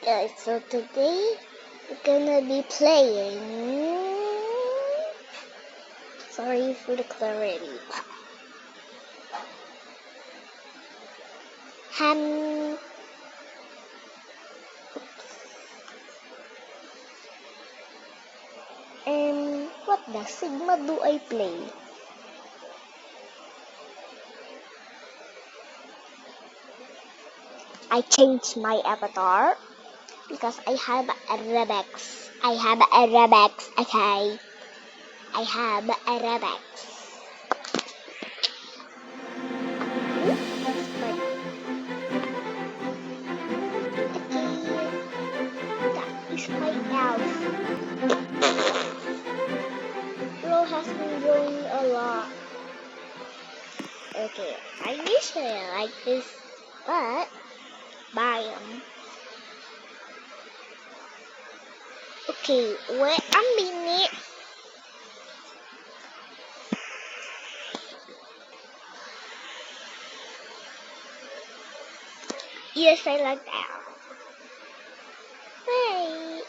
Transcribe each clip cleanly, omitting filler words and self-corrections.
Guys, so today we're gonna be playing. Sorry for the clarity. What the Sigma do I play? I changed my avatar because I have a Rebex. Okay. I have a Rebex. That is my elf. Bro has been growing a lot. Okay, I wish I like this, but biome. Okay, wait a minute. Yes, I like that. Wait.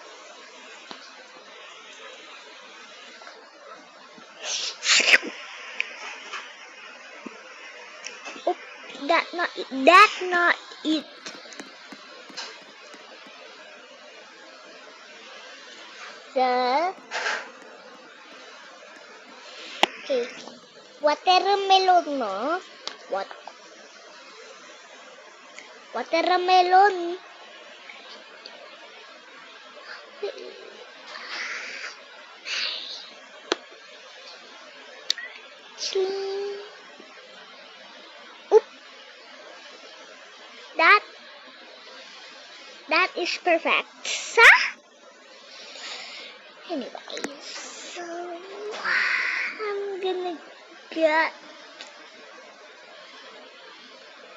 Oh, that's not it. Okay, watermelon, no? Watermelon. Oop. That is perfect. Anyways, so I'm gonna get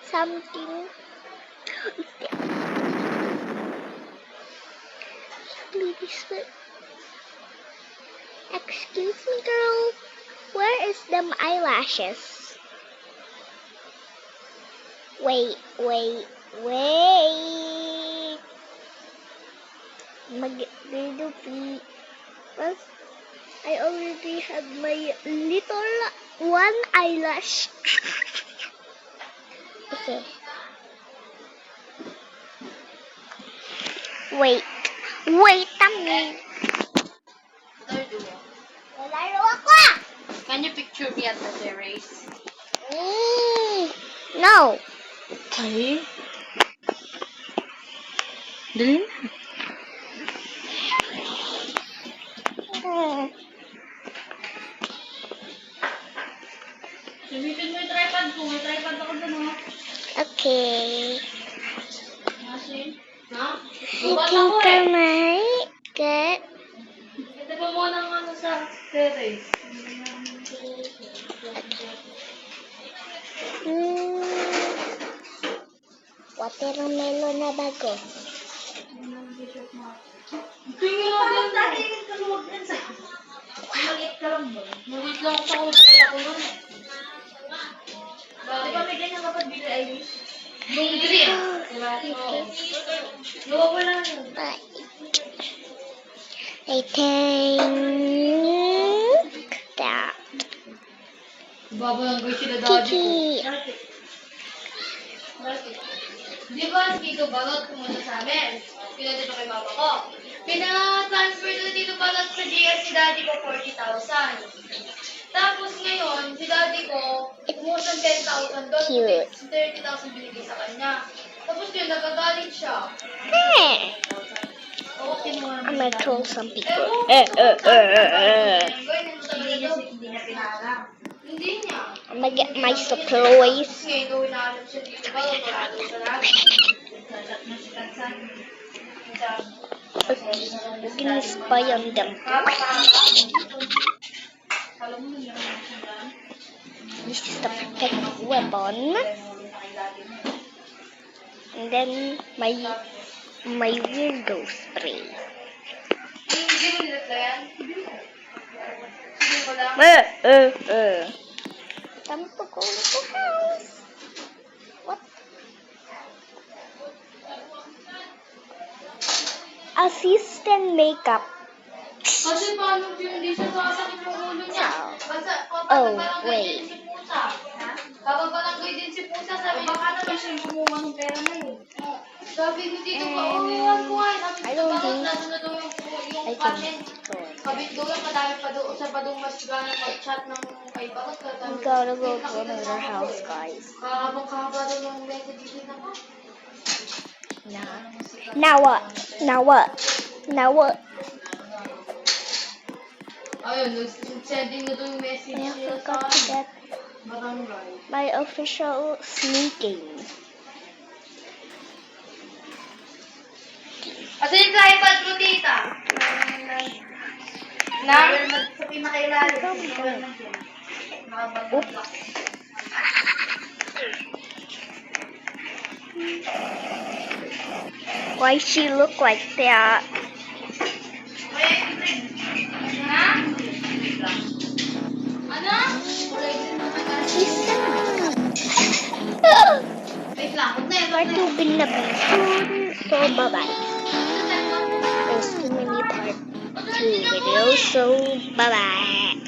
something. Please, excuse me, girl. Where is them eyelashes? Wait. Well, I already have my little one eyelash. Okay. Wait a minute. Laro ako! Can you picture me at the terrace? No. Okay. Dali na. Gamitin mo yung tripod ko. May tripod ako dun, ha? Okay. Masin? Ha? I think I might get... Ito pa muna ng ano sa terrace. Watermelon na bago. Tingin mo din. Tingin ka luwag din sa... Maliit ka lang ba? Maliit lang ako sa kulay ako nun. Di ba may ganyan kapag Billie Eilish? Yung green. Diba? Oo. Gawa ko lang yun. I think that Babalanggay sila daddy ko. Kiki. Di ba si Tito Balot pumunta sa amin? Pinadito kay mama ko. Pina-transfer na Tito Balot sa GS si daddy ko 40,000. Tapos ngayon, si daddy ko, pumunta ng 10,000 doon. Cute. 30,000 binigay sa kanya. Tapos yun, nagagalit siya. Oo, kinuha I'm gonna troll some people. Hindi niya pinahalang. Hindi niya. I'm gonna get my surprise. Ngayon, gawin na alam siya dito ba? Parado sa lahat. Okay, we're gonna spy on them. This is the perfect weapon. And then my weirdo spray. Hindi mo nilat na yan? Hindi ko lang. Time to go to the house. What? assistant makeup. Kasi paano yung hindi siya sasakit yung ulo niya? Basta, Oh, papabarangay wait. din si Pusa. Papabarangay din si Pusa. Sabi, baka naman siya yung kumuha ng pera na yun. Sabi ko dito pa, iwan ko nga. Sabi I ko, don't bakit think nasa na daw yung I content? can. Sabi ko, madami pa doon. Sa pa doon mas gana mag-chat ng kay Bakot. We gotta go to another house, guys. Kahabang-kahaba doon yung message na pa. Now what? Now what? Now what? Ayun, sending na doon yung message I niya forgot to sa get barangay. my official sneaking. Asa yung tripod mo, tita? Sa pinakailalim. Why she look like that? Ano? She's makeup. Wait lang. Part 2 will not be soon. So bye-bye. There's too many part 2 videos. So bye-bye.